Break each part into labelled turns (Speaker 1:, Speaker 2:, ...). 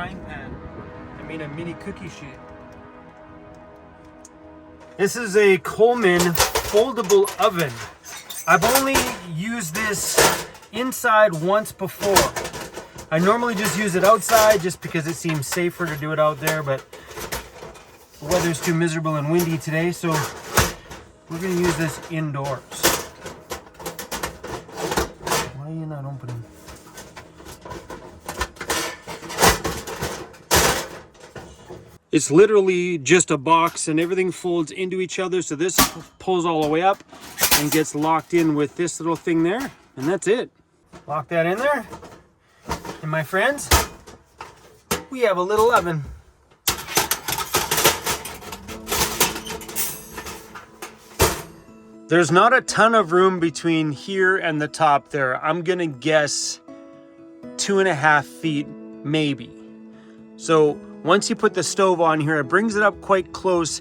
Speaker 1: frying pan. I mean a mini cookie sheet. This is a Coleman foldable oven. I've only used this inside once before. I normally just use it outside just because it seems safer to do it out there, but the weather's too miserable and windy today, so we're gonna use this indoors. Why are you not opening? It's literally just a box and everything folds into each other. So this pulls all the way up and gets locked in with this little thing there. And that's it. Lock that in there. And my friends, we have a little oven. There's not a ton of room between here and the top there. I'm gonna guess 2.5 feet, maybe. So once you put the stove on here, it brings it up quite close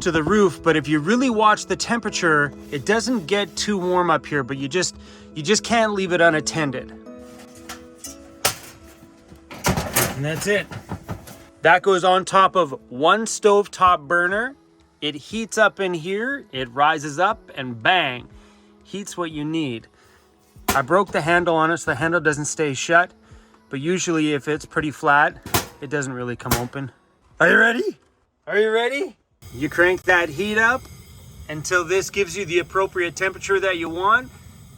Speaker 1: to the roof. But if you really watch the temperature, it doesn't get too warm up here, but you just can't leave it unattended. And that's it. That goes on top of one stovetop burner. It heats up in here, it rises up, and bang, heats what you need. I broke the handle on it so the handle doesn't stay shut, but usually if it's pretty flat, it doesn't really come open. Are you ready? Are you ready? You crank that heat up until this gives you the appropriate temperature that you want,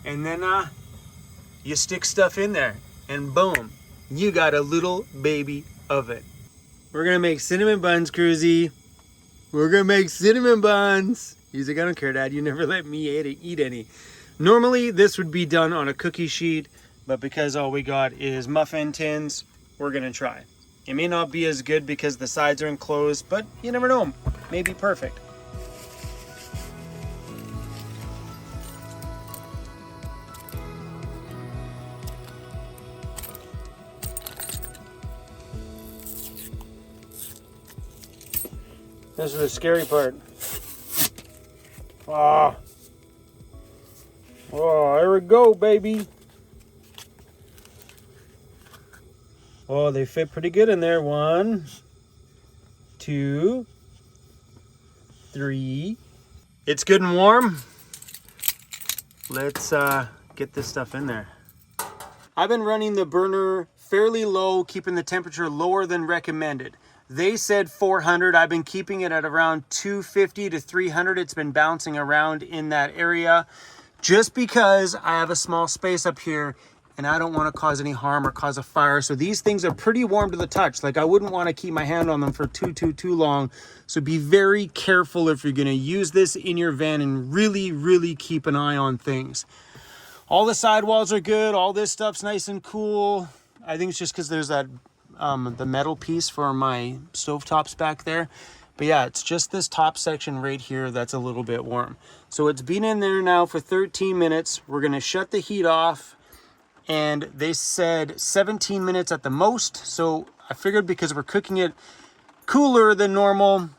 Speaker 1: and then you stick stuff in there, and boom, you got a little baby oven. We're gonna make cinnamon buns, Cruzy. We're gonna make cinnamon buns. He's like, I don't care, Dad, you never let me eat any. Normally, this would be done on a cookie sheet, but because all we got is muffin tins, we're gonna try. It may not be as good because the sides are enclosed, but you never know, maybe perfect. This is the scary part. Oh, here we go, baby. Oh, they fit pretty good in there. 1, 2, 3. It's good and warm. Let's get this stuff in there. I've been running the burner fairly low, keeping the temperature lower than recommended. They said 400. I've been keeping it at around 250 to 300. It's been bouncing around in that area just because I have a small space up here and I don't want to cause any harm or cause a fire. So these things are pretty warm to the touch. Like I wouldn't want to keep my hand on them for too long. So be very careful if you're going to use this in your van and really keep an eye on things. All the sidewalls are good. All this stuff's nice and cool. I think it's just because there's that the metal piece for my stovetops back there. But yeah, it's just this top section right here that's a little bit warm. So it's been in there now for 13 minutes. We're going to shut the heat off. And they said 17 minutes at the most. So I figured because we're cooking it cooler than normal,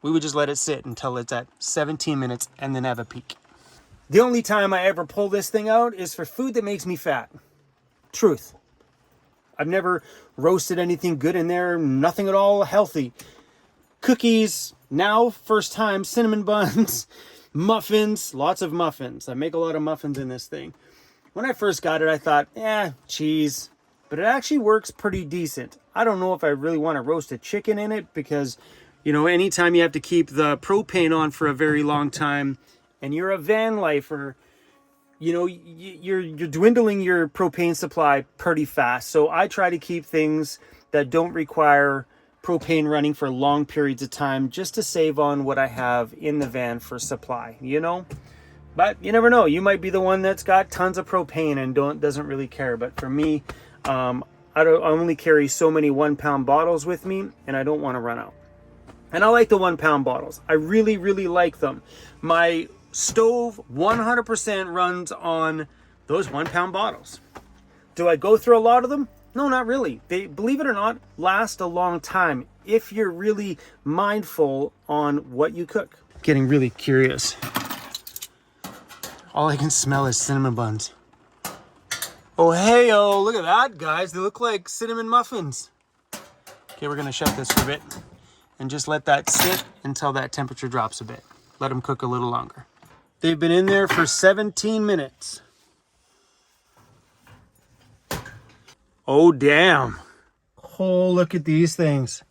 Speaker 1: we would just let it sit until it's at 17 minutes and then have a peek. The only time I ever pull this thing out is for food that makes me fat. Truth. I've never roasted anything good in there, nothing at all healthy. Cookies, now first time, cinnamon buns, muffins, lots of muffins. I make a lot of muffins in this thing. When I first got it, I thought, cheese. But it actually works pretty decent. I don't know if I really want to roast a chicken in it because, you know, anytime you have to keep the propane on for a very long time and you're a van lifer, you know, you're dwindling your propane supply pretty fast. So I try to keep things that don't require propane running for long periods of time just to save on what I have in the van for supply, you know? But you never know. You might be the one that's got tons of propane and doesn't really care. But for me, I only carry so many 1 pound bottles with me and I don't want to run out. And I like the 1 pound bottles. I really like them. My stove 100% runs on those 1 pound bottles. Do I go through a lot of them? No, not really. They, believe it or not, last a long time if you're really mindful on what you cook. Getting really curious. All I can smell is cinnamon buns. Oh, hey-oh, look at that, guys. They look like cinnamon muffins. Okay, we're gonna shut this for a bit and just let that sit until that temperature drops a bit. Let them cook a little longer. They've been in there for 17 minutes. Oh, damn. Oh, look at these things.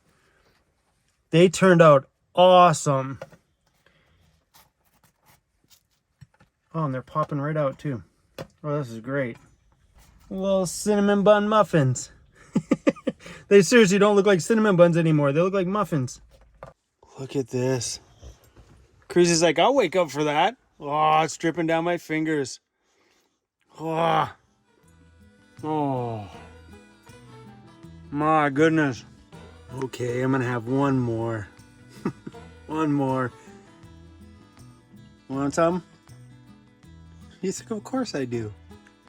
Speaker 1: They turned out awesome. Oh, and they're popping right out too. Oh, this is great. Little cinnamon bun muffins. They seriously don't look like cinnamon buns anymore. They look like muffins. Look at this. Chris is like, I'll wake up for that. Oh, it's dripping down my fingers. Oh. Oh. My goodness. Okay, I'm gonna have one more. One more. Want some? He's like, of course I do.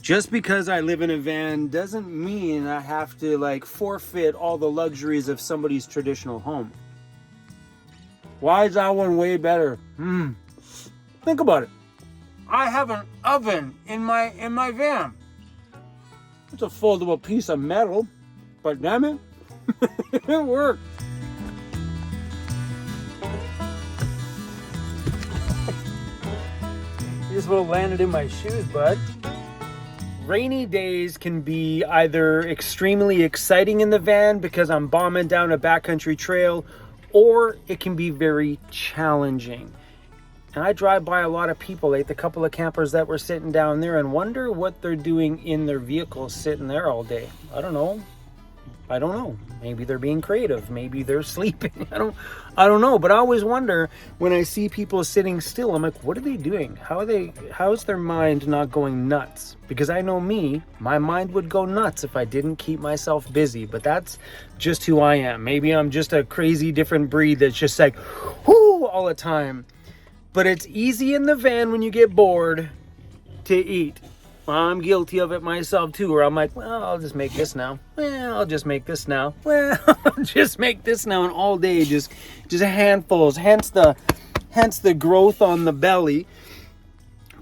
Speaker 1: Just because I live in a van doesn't mean I have to like forfeit all the luxuries of somebody's traditional home. Why is that one way better? Think about it. I have an oven in my van. It's a foldable piece of metal, but damn it, it worked. You just would have landed in my shoes, bud. Rainy days can be either extremely exciting in the van because I'm bombing down a backcountry trail, or it can be very challenging. And I drive by a lot of people, like the couple of campers that were sitting down there, and wonder what they're doing in their vehicles sitting there all day. I don't know. Maybe they're being creative. Maybe they're sleeping. I don't know. But I always wonder when I see people sitting still, I'm like, what are they doing? How is their mind not going nuts? Because I know me, my mind would go nuts if I didn't keep myself busy. But that's just who I am. Maybe I'm just a crazy different breed that's just like, whoo, all the time. But it's easy in the van when you get bored to eat. I'm guilty of it myself too, where I'm like, well, I'll just make this now. Well, I'll just make this now. Well, I'll just make this now, and all day just handfuls. Hence the growth on the belly.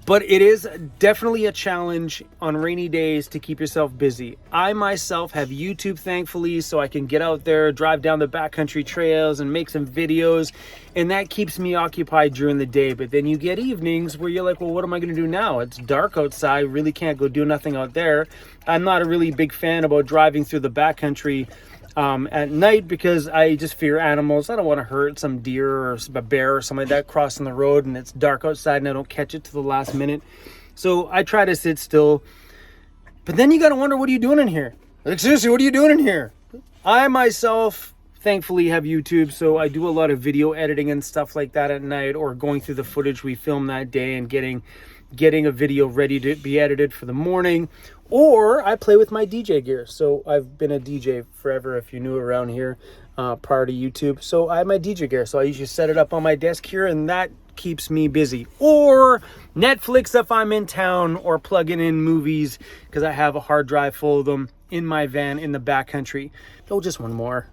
Speaker 1: But it is definitely a challenge on rainy days to keep yourself busy. I myself have YouTube, thankfully, so I can get out there, drive down the backcountry trails and make some videos. And that keeps me occupied during the day. But then you get evenings where you're like, well, what am I going to do now? It's dark outside, really can't go do nothing out there. I'm not a really big fan about driving through the backcountry at night because I just fear animals. I don't want to hurt some deer or a bear or something like that crossing the road and it's dark outside and I don't catch it to the last minute. So I try to sit still. But then you got to wonder, what are you doing in here? Like, seriously, what are you doing in here? I myself thankfully have YouTube, so I do a lot of video editing and stuff like that at night, or going through the footage we filmed that day and getting a video ready to be edited for the morning. Or I play with my DJ gear. So I've been a DJ forever, if you're new around here, prior to YouTube. So I have my DJ gear. So I usually set it up on my desk here, and that keeps me busy. Or Netflix if I'm in town, or plugging in movies because I have a hard drive full of them in my van in the backcountry. Oh, just one more.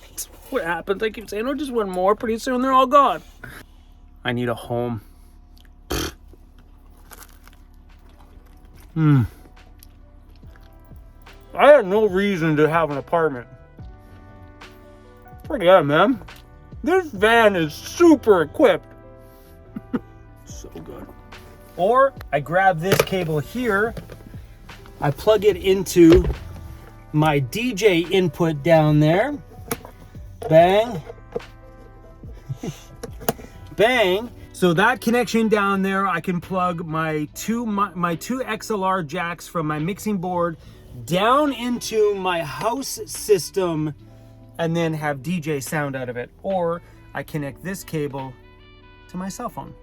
Speaker 1: That's what happens. I keep saying, oh, just one more. Pretty soon they're all gone. I need a home. I had no reason to have an apartment. Forget it, man. This van is super equipped. So good. Or I grab this cable here, I plug it into my DJ input down there. Bang. Bang. So that connection down there, I can plug my two XLR jacks from my mixing board down into my house system and then have DJ sound out of it. Or I connect this cable to my cell phone.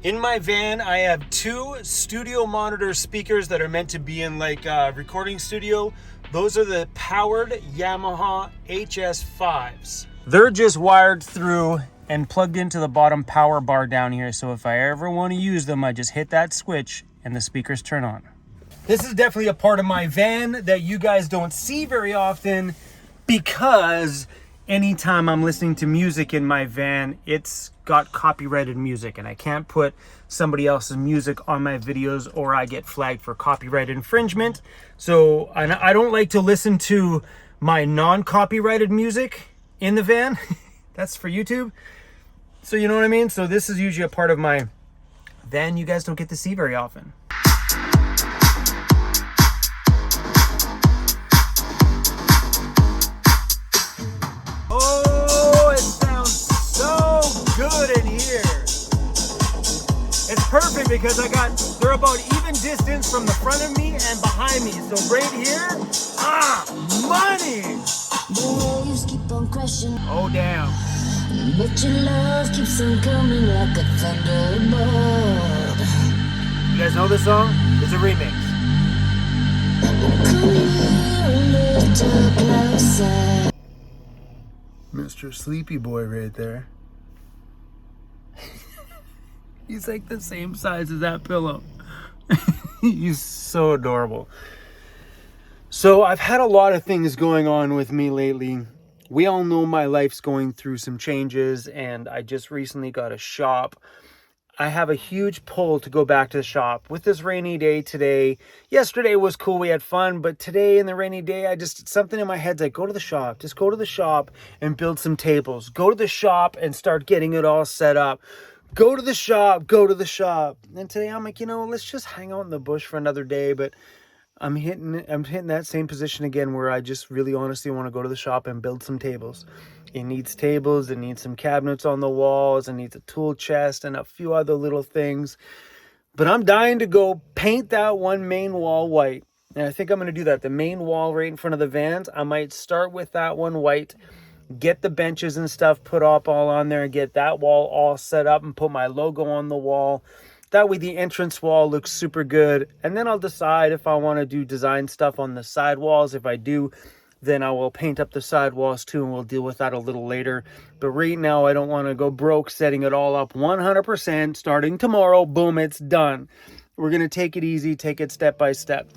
Speaker 1: In my van, I have two studio monitor speakers that are meant to be in like a recording studio. Those are the powered Yamaha HS5s. They're just wired through and plugged into the bottom power bar down here. So if I ever want to use them, I just hit that switch and the speakers turn on. This is definitely a part of my van that you guys don't see very often, because anytime I'm listening to music in my van, it's got copyrighted music and I can't put somebody else's music on my videos or I get flagged for copyright infringement. So I don't like to listen to my non-copyrighted music in the van. That's for YouTube. So you know what I mean? So this is usually a part of my van you guys don't get to see very often. Oh, it sounds so good in here. It's perfect because they're about even distance from the front of me and behind me. So right here, money.
Speaker 2: The waves keep on crashing.
Speaker 1: Oh, damn.
Speaker 2: But your love keeps on coming like a thunderbolt.
Speaker 1: You guys know this song? It's a remix.
Speaker 2: Come here a little closer.
Speaker 1: Mr. Sleepy Boy right there. He's like the same size as that pillow. He's so adorable. So I've had a lot of things going on with me lately. We all know my life's going through some changes, and I just recently got a shop. I have a huge pull to go back to the shop. With this rainy day today, yesterday was cool, we had fun, but today in the rainy day, something in my head's like, go to the shop. Just go to the shop and build some tables. Go to the shop and start getting it all set up. Go to the shop, go to the shop. And today I'm like, let's just hang out in the bush for another day, but I'm hitting that same position again where I just really honestly want to go to the shop and build some tables. It needs tables, it needs some cabinets on the walls, it needs a tool chest and a few other little things. But I'm dying to go paint that one main wall white. And I think I'm going to do that. The main wall right in front of the vans, I might start with that one white, get the benches and stuff put up all on there, get that wall all set up and put my logo on the wall. That way the entrance wall looks super good. And then I'll decide if I want to do design stuff on the side walls. If I do, then I will paint up the side walls too, and we'll deal with that a little later. But right now, I don't want to go broke setting it all up 100%. Starting tomorrow, boom, it's done. We're going to take it easy, take it step by step.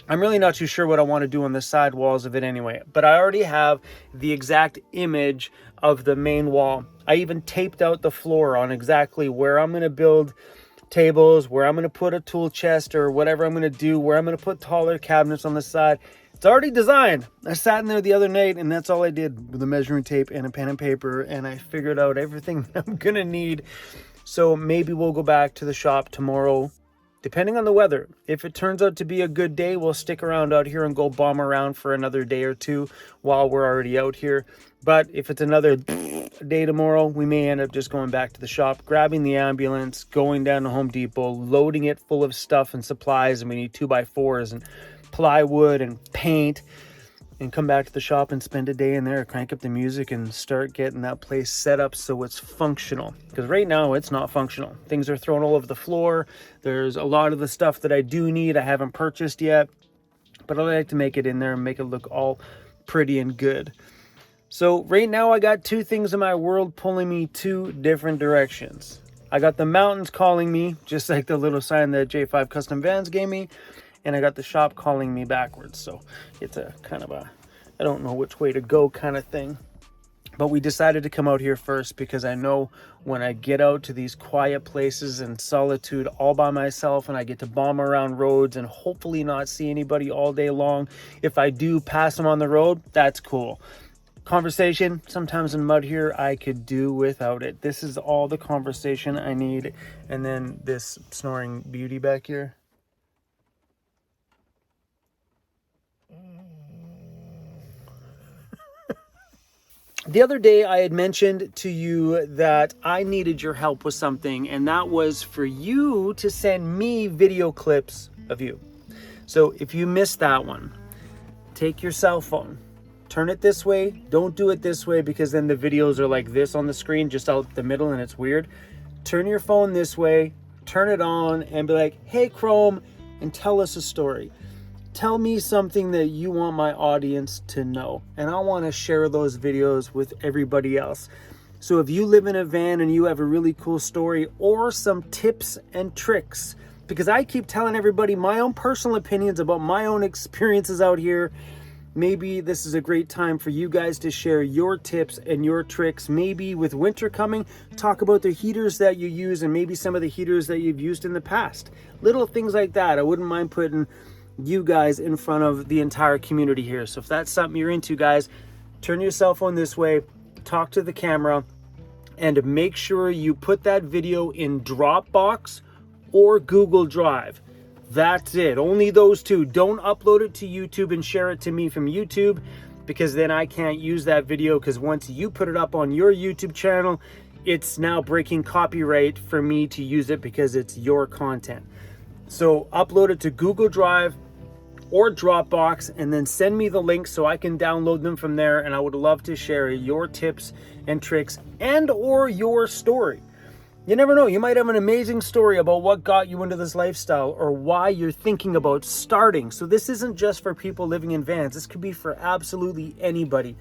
Speaker 1: I'm really not too sure what I want to do on the side walls of it anyway, but I already have the exact image of the main wall. I even taped out the floor on exactly where I'm going to build tables, where I'm going to put a tool chest or whatever I'm going to do, where I'm going to put taller cabinets on the side. It's already designed. I sat in there the other night and that's all I did with a measuring tape and a pen and paper, and I figured out everything that I'm going to need. So maybe we'll go back to the shop tomorrow, depending on the weather. If it turns out to be a good day, we'll stick around out here and go bomb around for another day or two while we're already out here. But if it's another day tomorrow, we may end up just going back to the shop, grabbing the ambulance, going down to Home Depot, loading it full of stuff and supplies, and we need 2x4s and plywood and paint, and come back to the shop and spend a day in there, crank up the music and start getting that place set up so it's functional. Because right now it's not functional. Things are thrown all over the floor. There's a lot of the stuff that I do need I haven't purchased yet, but I like to make it in there and make it look all pretty and good. So right now I got two things in my world pulling me two different directions. I got the mountains calling me, just like the little sign that J5 Custom Vans gave me, and I got the shop calling me backwards. So it's a kind of a, I don't know which way to go kind of thing. But we decided to come out here first because I know when I get out to these quiet places in solitude all by myself and I get to bomb around roads and hopefully not see anybody all day long. If I do pass them on the road, that's cool. Conversation, sometimes in mud here, I could do without it. This is all the conversation I need. And then this snoring beauty back here. The other day I had mentioned to you that I needed your help with something, and that was for you to send me video clips of you. So if you missed that one, take your cell phone, turn it this way. Don't do it this way because then the videos are like this on the screen, just out the middle, and it's weird. Turn your phone this way, turn it on, and be like, hey Chrome, and tell us a story. Tell me something that you want my audience to know, and I want to share those videos with everybody else. So if you live in a van and you have a really cool story or some tips and tricks, because I keep telling everybody my own personal opinions about my own experiences out here, maybe this is a great time for you guys to share your tips and your tricks. Maybe with winter coming, talk about the heaters that you use and maybe some of the heaters that you've used in the past. Little things like that. I wouldn't mind putting you guys in front of the entire community here. So if that's something you're into, guys, turn your cell phone this way, talk to the camera, and make sure you put that video in Dropbox or Google Drive. That's it. Only those two. Don't upload it to YouTube and share it to me from YouTube, because then I can't use that video, because once you put it up on your YouTube channel, it's now breaking copyright for me to use it because it's your content. So upload it to Google Drive or Dropbox, and then send me the link so I can download them from there. And I would love to share your tips and tricks and or your story. You never know, you might have an amazing story about what got you into this lifestyle or why you're thinking about starting. So this isn't just for people living in vans. This could be for absolutely anybody.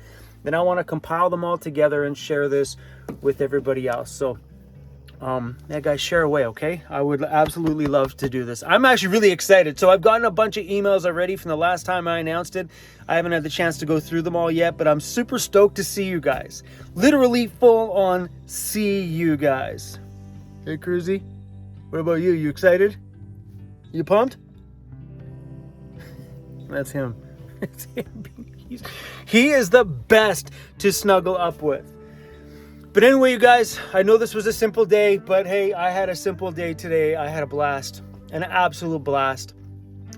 Speaker 1: And I want to compile them all together and share this with everybody else. So yeah, guys, share away, okay? I would absolutely love to do this. I'm actually really excited. So I've gotten a bunch of emails already from the last time I announced it. I haven't had the chance to go through them all yet, but I'm super stoked to see you guys. Literally full on see you guys. Hey, Cruzy, what about you? You excited? You pumped? That's him. It's him. He is the best to snuggle up with. But anyway, you guys, I know this was a simple day, but hey, I had a simple day today. I had a blast, an absolute blast.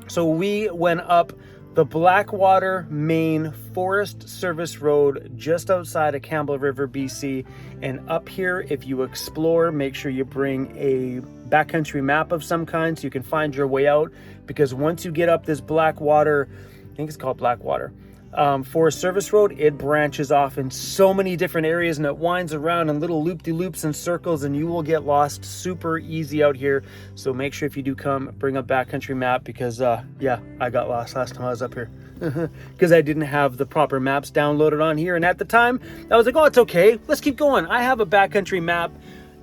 Speaker 1: So we went up the Blackwater, Maine Forest Service Road just outside of Campbell River, BC. And up here, if you explore, make sure you bring a backcountry map of some kind so you can find your way out. Because once you get up this Blackwater, I think it's called Blackwater, Forest Service Road, it branches off in so many different areas, and it winds around in little loop-de-loops and circles, and you will get lost super easy out here. So make sure if you do come, bring a backcountry map, because yeah, I got lost last time I was up here because I didn't have the proper maps downloaded on here. And at the time I was like, oh, it's okay, let's keep going. I have a backcountry map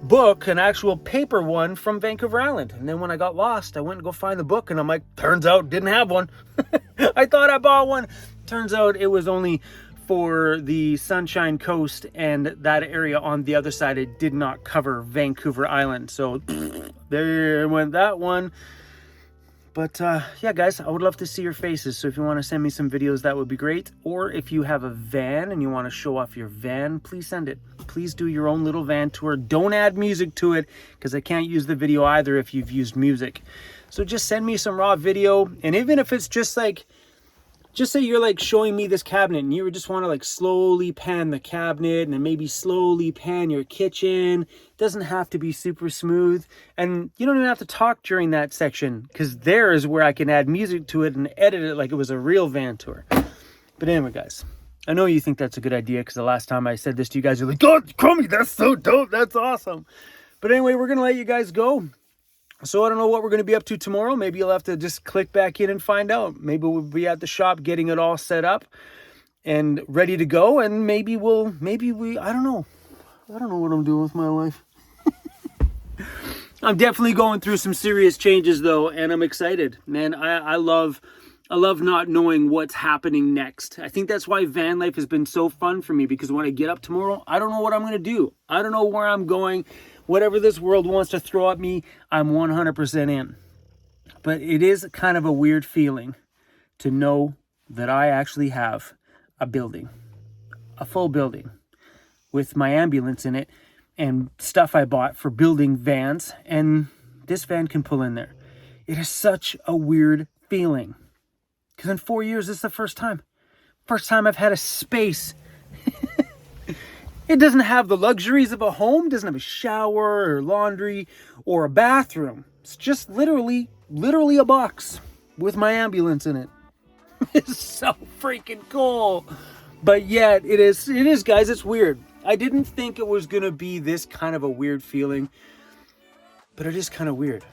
Speaker 1: book, an actual paper one from Vancouver Island. And then when I got lost, I went to go find the book, and I'm like, turns out didn't have one. I thought I bought one. Turns out it was only for the Sunshine Coast and that area on the other side. It did not cover Vancouver Island. So there went that one. But yeah, guys, I would love to see your faces. So if you want to send me some videos, that would be great. Or if you have a van and you want to show off your van, please send it. Please do your own little van tour. Don't add music to it, because I can't use the video either if you've used music. So just send me some raw video. And even if it's just like, just say you're like showing me this cabinet and you just want to like slowly pan the cabinet and then maybe slowly pan your kitchen. It doesn't have to be super smooth. And you don't even have to talk during that section, because there is where I can add music to it and edit it like it was a real van tour. But anyway, guys, I know you think that's a good idea, because the last time I said this to you guys, you're like, God, Crummy, that's so dope. That's awesome. But anyway, we're going to let you guys go. So I don't know what we're going to be up to tomorrow. Maybe you'll have to just click back in and find out. Maybe we'll be at the shop getting it all set up and ready to go. And I don't know. I don't know what I'm doing with my life. I'm definitely going through some serious changes though, and I'm excited. Man, I love not knowing what's happening next. I think that's why van life has been so fun for me, because when I get up tomorrow, I don't know what I'm going to do. I don't know where I'm going. Whatever this world wants to throw at me, I'm 100% in. But it is kind of a weird feeling to know that I actually have a building, a full building with my ambulance in it and stuff I bought for building vans, and this van can pull in there. It is such a weird feeling, because in 4 years, this is the first time I've had a space. It doesn't have the luxuries of a home. It doesn't have a shower or laundry or a bathroom. It's just literally a box with my ambulance in it. It's so freaking cool. But yet it is, guys, it's weird. I didn't think it was going to be this kind of a weird feeling, but it is kind of weird.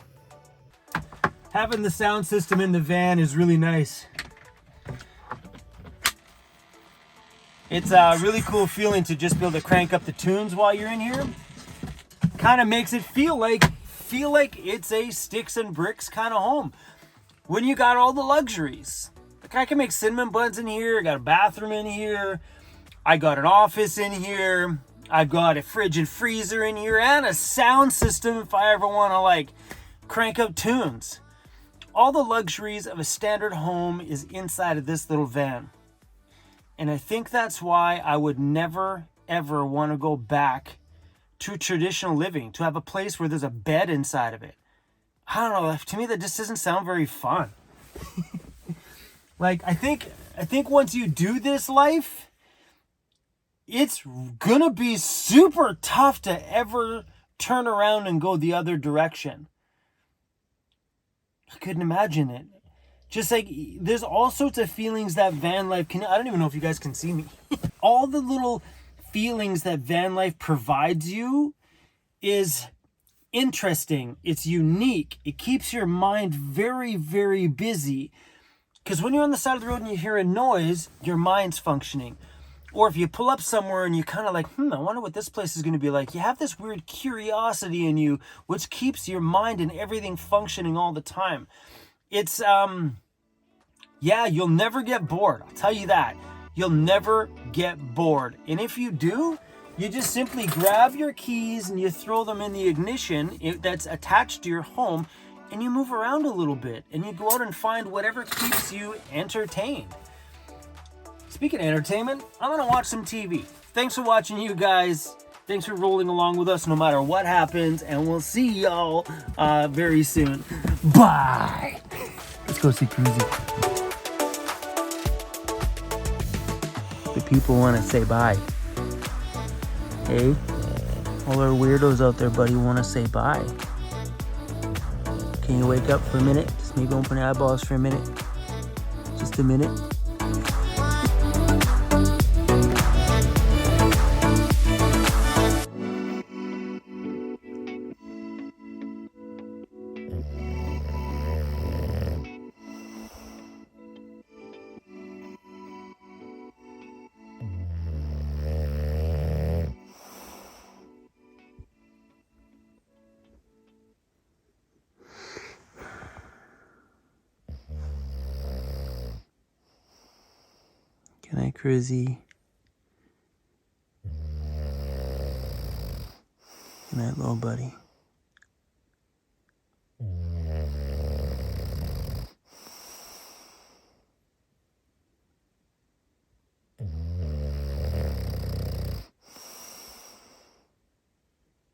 Speaker 1: Having the sound system in the van is really nice. It's a really cool feeling to just be able to crank up the tunes while you're in here. Kind of makes it feel like it's a sticks and bricks kind of home when you got all the luxuries. Like, I can make cinnamon buns in here. I got a bathroom in here. I got an office in here. I've got a fridge and freezer in here and a sound system if I ever want to like crank up tunes. All the luxuries of a standard home is inside of this little van. And I think that's why I would never, ever want to go back to traditional living, to have a place where there's a bed inside of it. I don't know, to me that just doesn't sound very fun. Like, I think once you do this life, it's gonna be super tough to ever turn around and go the other direction. I couldn't imagine it. Just like, there's all sorts of feelings that van life can, I don't even know if you guys can see me. All the little feelings that van life provides you is interesting. It's unique. It keeps your mind very, very busy. Because when you're on the side of the road and you hear a noise, your mind's functioning. Or if you pull up somewhere and you kind of like, I wonder what this place is going to be like. You have this weird curiosity in you, which keeps your mind and everything functioning all the time. It's, yeah, you'll never get bored. I'll tell you that. You'll never get bored. And if you do, you just simply grab your keys and you throw them in the ignition that's attached to your home, and you move around a little bit and you go out and find whatever keeps you entertained. Speaking of entertainment, I'm gonna watch some TV. Thanks for watching, you guys. Thanks for rolling along with us no matter what happens, and we'll see y'all very soon. Bye. Let's go see Cruzy. The people want to say bye. Hey, all our weirdos out there, buddy, want to say bye. Can you wake up for a minute? Just maybe open your eyeballs for a minute. Just a minute. Good night, Crizzy. Good night, little buddy.